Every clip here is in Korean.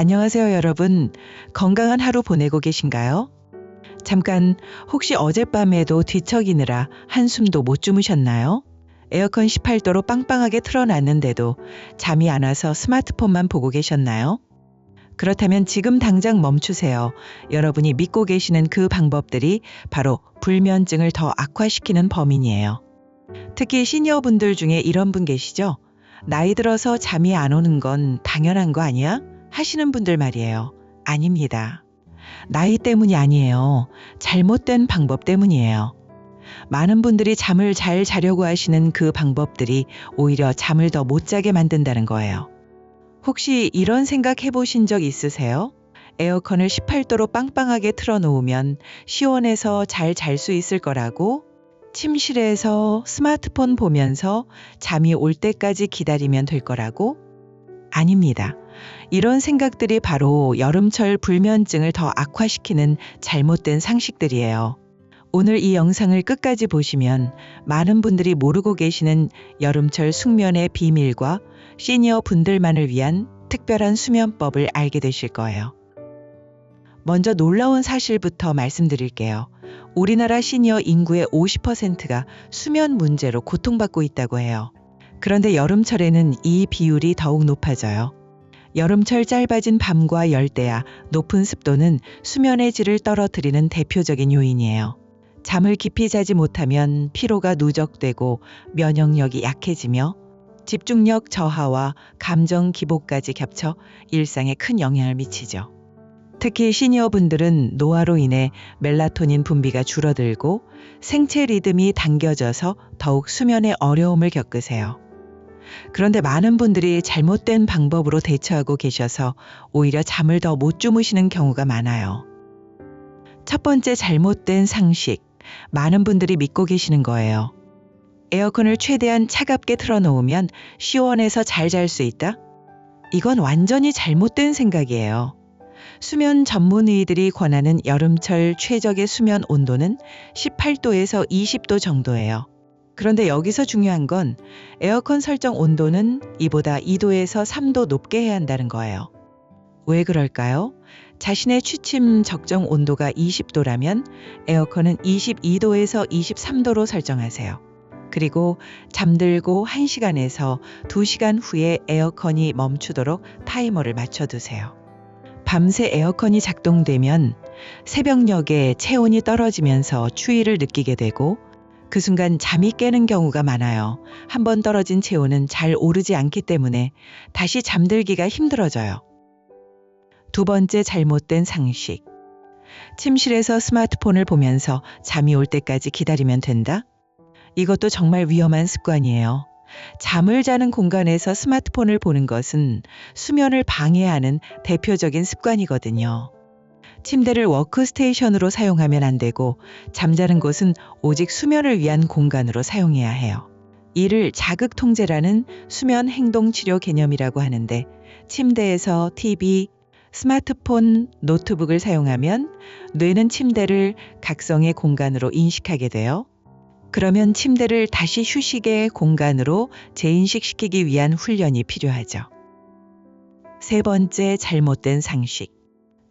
안녕하세요, 여러분. 건강한 하루 보내고 계신가요? 잠깐, 혹시 어젯밤에도 뒤척이느라 한숨도 못 주무셨나요? 에어컨 18도로 빵빵하게 틀어놨는데도 잠이 안 와서 스마트폰만 보고 계셨나요? 그렇다면 지금 당장 멈추세요. 여러분이 믿고 계시는 그 방법들이 바로 불면증을 더 악화시키는 범인이에요. 특히 시니어분들 중에 이런 분 계시죠? 나이 들어서 잠이 안 오는 건 당연한 거 아니야? 하시는 분들 말이에요. 아닙니다. 나이 때문이 아니에요. 잘못된 방법 때문이에요. 많은 분들이 잠을 잘 자려고 하시는 그 방법들이 오히려 잠을 더 못 자게 만든다는 거예요. 혹시 이런 생각 해보신 적 있으세요? 에어컨을 18도로 빵빵하게 틀어놓으면 시원해서 잘 잘 수 있을 거라고? 침실에서 스마트폰 보면서 잠이 올 때까지 기다리면 될 거라고? 아닙니다. 이런 생각들이 바로 여름철 불면증을 더 악화시키는 잘못된 상식들이에요. 오늘 이 영상을 끝까지 보시면 많은 분들이 모르고 계시는 여름철 숙면의 비밀과 시니어 분들만을 위한 특별한 수면법을 알게 되실 거예요. 먼저 놀라운 사실부터 말씀드릴게요. 우리나라 시니어 인구의 50%가 수면 문제로 고통받고 있다고 해요. 그런데 여름철에는 이 비율이 더욱 높아져요. 여름철 짧아진 밤과 열대야, 높은 습도는 수면의 질을 떨어뜨리는 대표적인 요인이에요. 잠을 깊이 자지 못하면 피로가 누적되고 면역력이 약해지며 집중력 저하와 감정 기복까지 겹쳐 일상에 큰 영향을 미치죠. 특히 시니어분들은 노화로 인해 멜라토닌 분비가 줄어들고 생체 리듬이 당겨져서 더욱 수면에 어려움을 겪으세요. 그런데 많은 분들이 잘못된 방법으로 대처하고 계셔서 오히려 잠을 더 못 주무시는 경우가 많아요. 첫 번째 잘못된 상식, 많은 분들이 믿고 계시는 거예요. 에어컨을 최대한 차갑게 틀어놓으면 시원해서 잘 잘 수 있다? 이건 완전히 잘못된 생각이에요. 수면 전문의들이 권하는 여름철 최적의 수면 온도는 18도에서 20도 정도예요. 그런데 여기서 중요한 건 에어컨 설정 온도는 이보다 2도에서 3도 높게 해야 한다는 거예요. 왜 그럴까요? 자신의 취침 적정 온도가 20도라면 에어컨은 22도에서 23도로 설정하세요. 그리고 잠들고 1시간에서 2시간 후에 에어컨이 멈추도록 타이머를 맞춰두세요. 밤새 에어컨이 작동되면 새벽녘에 체온이 떨어지면서 추위를 느끼게 되고 그 순간 잠이 깨는 경우가 많아요. 한번 떨어진 체온은 잘 오르지 않기 때문에 다시 잠들기가 힘들어져요. 두 번째 잘못된 상식. 침실에서 스마트폰을 보면서 잠이 올 때까지 기다리면 된다? 이것도 정말 위험한 습관이에요. 잠을 자는 공간에서 스마트폰을 보는 것은 수면을 방해하는 대표적인 습관이거든요. 침대를 워크스테이션으로 사용하면 안 되고 잠자는 곳은 오직 수면을 위한 공간으로 사용해야 해요. 이를 자극 통제라는 수면 행동 치료 개념이라고 하는데 침대에서 TV, 스마트폰, 노트북을 사용하면 뇌는 침대를 각성의 공간으로 인식하게 돼요. 그러면 침대를 다시 휴식의 공간으로 재인식시키기 위한 훈련이 필요하죠. 세 번째 잘못된 상식.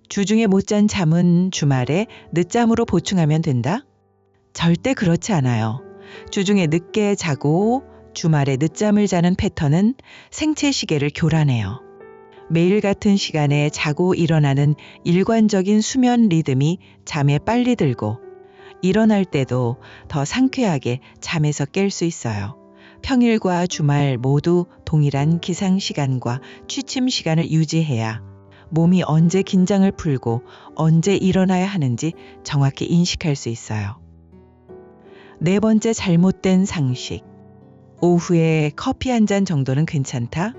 주중에 못 잔 잠은 주말에 늦잠으로 보충하면 된다? 절대 그렇지 않아요. 주중에 늦게 자고 주말에 늦잠을 자는 패턴은 생체 시계를 교란해요. 매일 같은 시간에 자고 일어나는 일관적인 수면 리듬이 잠에 빨리 들고 일어날 때도 더 상쾌하게 잠에서 깰 수 있어요. 평일과 주말 모두 동일한 기상 시간과 취침 시간을 유지해야 몸이 언제 긴장을 풀고 언제 일어나야 하는지 정확히 인식할 수 있어요. 네 번째 잘못된 상식. 오후에 커피 한 잔 정도는 괜찮다?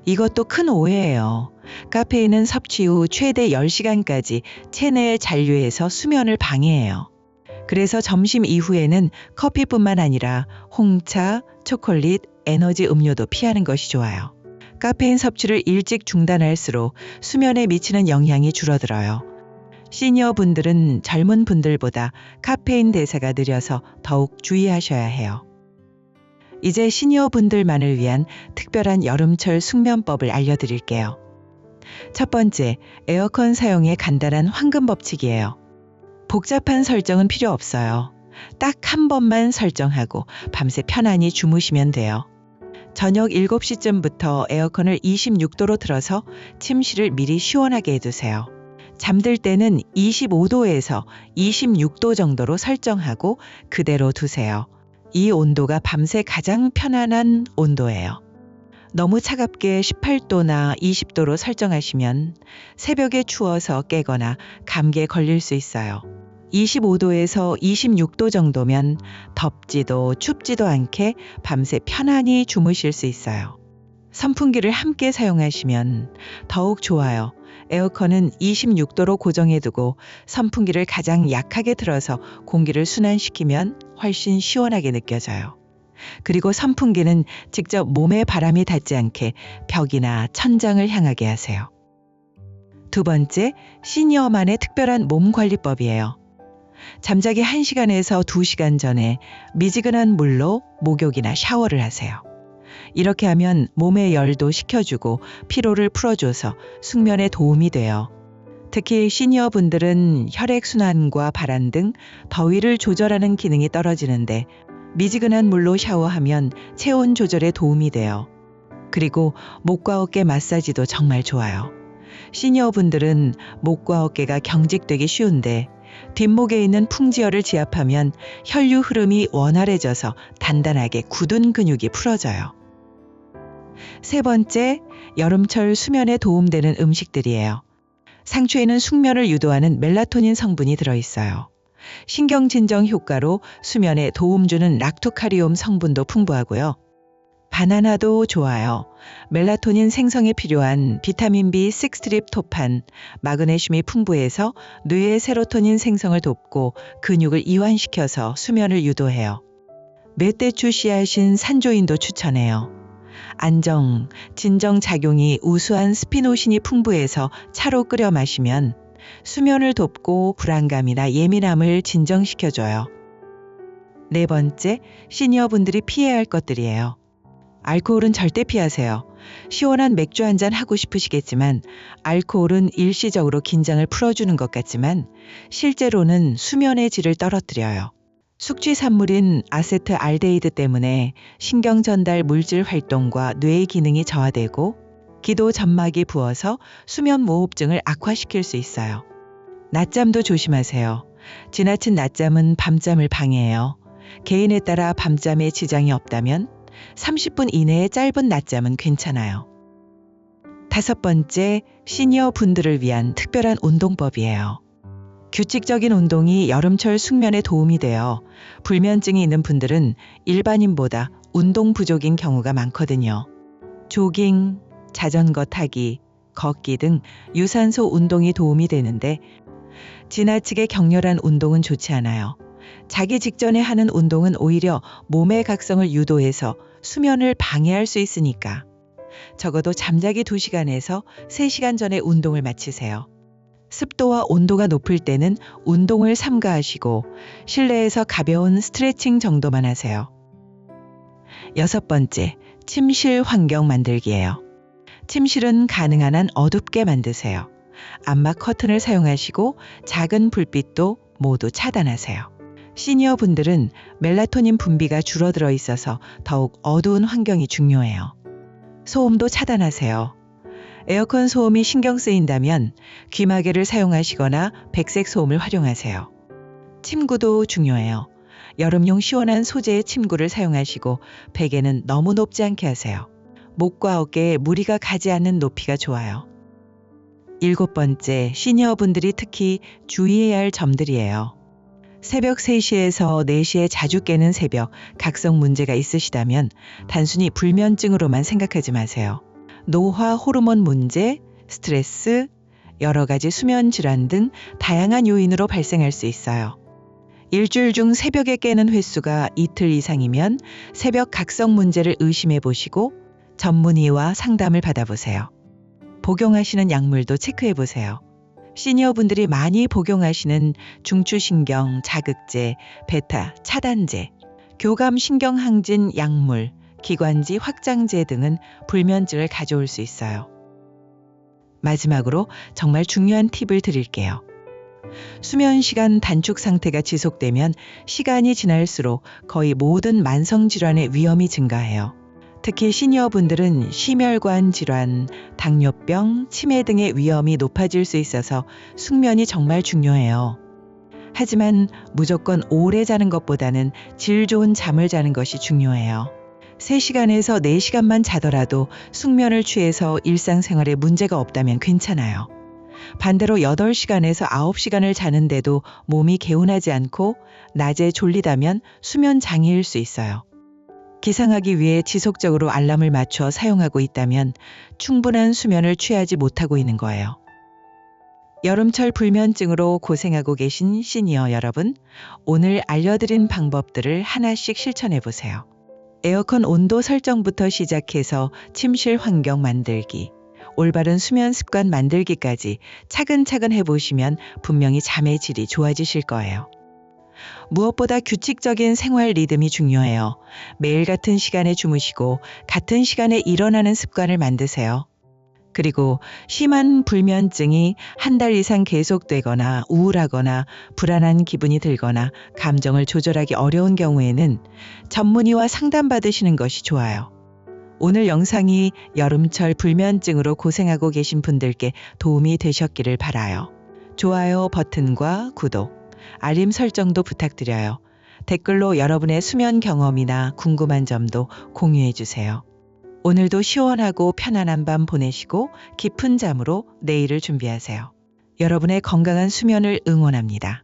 이것도 큰 오해예요. 카페인은 섭취 후 최대 10시간까지 체내에 잔류해서 수면을 방해해요. 그래서 점심 이후에는 커피뿐만 아니라 홍차, 초콜릿, 에너지 음료도 피하는 것이 좋아요. 카페인 섭취를 일찍 중단할수록 수면에 미치는 영향이 줄어들어요. 시니어 분들은 젊은 분들보다 카페인 대사가 느려서 더욱 주의하셔야 해요. 이제 시니어 분들만을 위한 특별한 여름철 숙면법을 알려드릴게요. 첫 번째, 에어컨 사용의 간단한 황금 법칙이에요. 복잡한 설정은 필요 없어요. 딱 한 번만 설정하고 밤새 편안히 주무시면 돼요. 저녁 7시쯤부터 에어컨을 26도로 틀어서 침실을 미리 시원하게 해두세요. 잠들 때는 25도에서 26도 정도로 설정하고 그대로 두세요. 이 온도가 밤새 가장 편안한 온도예요. 너무 차갑게 18도나 20도로 설정하시면 새벽에 추워서 깨거나 감기에 걸릴 수 있어요. 25도에서 26도 정도면 덥지도 춥지도 않게 밤새 편안히 주무실 수 있어요. 선풍기를 함께 사용하시면 더욱 좋아요. 에어컨은 26도로 고정해두고 선풍기를 가장 약하게 틀어서 공기를 순환시키면 훨씬 시원하게 느껴져요. 그리고 선풍기는 직접 몸에 바람이 닿지 않게 벽이나 천장을 향하게 하세요. 두 번째, 시니어만의 특별한 몸관리법이에요. 잠자기 1시간에서 2시간 전에 미지근한 물로 목욕이나 샤워를 하세요. 이렇게 하면 몸의 열도 식혀주고 피로를 풀어줘서 숙면에 도움이 돼요. 특히 시니어분들은 혈액순환과 발한 등 더위를 조절하는 기능이 떨어지는데 미지근한 물로 샤워하면 체온 조절에 도움이 돼요. 그리고 목과 어깨 마사지도 정말 좋아요. 시니어분들은 목과 어깨가 경직되기 쉬운데 뒷목에 있는 풍지혈을 지압하면 혈류 흐름이 원활해져서 단단하게 굳은 근육이 풀어져요. 세 번째, 여름철 수면에 도움되는 음식들이에요. 상추에는 숙면을 유도하는 멜라토닌 성분이 들어있어요. 신경진정 효과로 수면에 도움 주는 락토카리움 성분도 풍부하고요. 바나나도 좋아요. 멜라토닌 생성에 필요한 비타민 B6 트립토판, 마그네슘이 풍부해서 뇌의 세로토닌 생성을 돕고 근육을 이완시켜서 수면을 유도해요. 멧돼추 씨앗인 산조인도 추천해요. 안정, 진정 작용이 우수한 스피노신이 풍부해서 차로 끓여 마시면 수면을 돕고 불안감이나 예민함을 진정시켜줘요. 네 번째, 시니어분들이 피해야 할 것들이에요. 알코올은 절대 피하세요. 시원한 맥주 한잔 하고 싶으시겠지만 알코올은 일시적으로 긴장을 풀어주는 것 같지만 실제로는 수면의 질을 떨어뜨려요. 숙취 산물인 아세트알데히드 때문에 신경 전달 물질 활동과 뇌의 기능이 저하되고 기도 점막이 부어서 수면 무호흡증을 악화시킬 수 있어요. 낮잠도 조심하세요. 지나친 낮잠은 밤잠을 방해해요. 개인에 따라 밤잠에 지장이 없다면 30분 이내의 짧은 낮잠은 괜찮아요. 다섯 번째, 시니어 분들을 위한 특별한 운동법이에요. 규칙적인 운동이 여름철 숙면에 도움이 되어 불면증이 있는 분들은 일반인보다 운동 부족인 경우가 많거든요. 조깅, 자전거 타기, 걷기 등 유산소 운동이 도움이 되는데 지나치게 격렬한 운동은 좋지 않아요. 자기 직전에 하는 운동은 오히려 몸의 각성을 유도해서 수면을 방해할 수 있으니까 적어도 잠자기 2시간에서 3시간 전에 운동을 마치세요. 습도와 온도가 높을 때는 운동을 삼가하시고 실내에서 가벼운 스트레칭 정도만 하세요. 여섯 번째, 침실 환경 만들기예요. 침실은 가능한 한 어둡게 만드세요. 암막 커튼을 사용하시고 작은 불빛도 모두 차단하세요. 시니어 분들은 멜라토닌 분비가 줄어들어 있어서 더욱 어두운 환경이 중요해요. 소음도 차단하세요. 에어컨 소음이 신경 쓰인다면 귀마개를 사용하시거나 백색 소음을 활용하세요. 침구도 중요해요. 여름용 시원한 소재의 침구를 사용하시고 베개는 너무 높지 않게 하세요. 목과 어깨에 무리가 가지 않는 높이가 좋아요. 일곱 번째, 시니어분들이 특히 주의해야 할 점들이에요. 새벽 3시에서 4시에 자주 깨는 새벽, 각성 문제가 있으시다면 단순히 불면증으로만 생각하지 마세요. 노화 호르몬 문제, 스트레스, 여러 가지 수면 질환 등 다양한 요인으로 발생할 수 있어요. 일주일 중 새벽에 깨는 횟수가 이틀 이상이면 새벽 각성 문제를 의심해 보시고 전문의와 상담을 받아보세요. 복용하시는 약물도 체크해 보세요. 시니어분들이 많이 복용하시는 중추신경 자극제, 베타 차단제, 교감신경항진 약물, 기관지 확장제 등은 불면증을 가져올 수 있어요. 마지막으로 정말 중요한 팁을 드릴게요. 수면 시간 단축 상태가 지속되면 시간이 지날수록 거의 모든 만성 질환의 위험이 증가해요. 특히 시니어분들은 심혈관 질환, 당뇨병, 치매 등의 위험이 높아질 수 있어서 숙면이 정말 중요해요. 하지만 무조건 오래 자는 것보다는 질 좋은 잠을 자는 것이 중요해요. 3시간에서 4시간만 자더라도 숙면을 취해서 일상생활에 문제가 없다면 괜찮아요. 반대로 8시간에서 9시간을 자는데도 몸이 개운하지 않고 낮에 졸리다면 수면 장애일 수 있어요. 기상하기 위해 지속적으로 알람을 맞춰 사용하고 있다면 충분한 수면을 취하지 못하고 있는 거예요. 여름철 불면증으로 고생하고 계신 시니어 여러분, 오늘 알려드린 방법들을 하나씩 실천해 보세요. 에어컨 온도 설정부터 시작해서 침실 환경 만들기, 올바른 수면 습관 만들기까지 차근차근 해보시면 분명히 잠의 질이 좋아지실 거예요. 무엇보다 규칙적인 생활 리듬이 중요해요. 매일 같은 시간에 주무시고 같은 시간에 일어나는 습관을 만드세요. 그리고 심한 불면증이 한 달 이상 계속되거나 우울하거나 불안한 기분이 들거나 감정을 조절하기 어려운 경우에는 전문의와 상담받으시는 것이 좋아요. 오늘 영상이 여름철 불면증으로 고생하고 계신 분들께 도움이 되셨기를 바라요. 좋아요 버튼과 구독, 알림 설정도 부탁드려요. 댓글로 여러분의 수면 경험이나 궁금한 점도 공유해 주세요. 오늘도 시원하고 편안한 밤 보내시고 깊은 잠으로 내일을 준비하세요. 여러분의 건강한 수면을 응원합니다.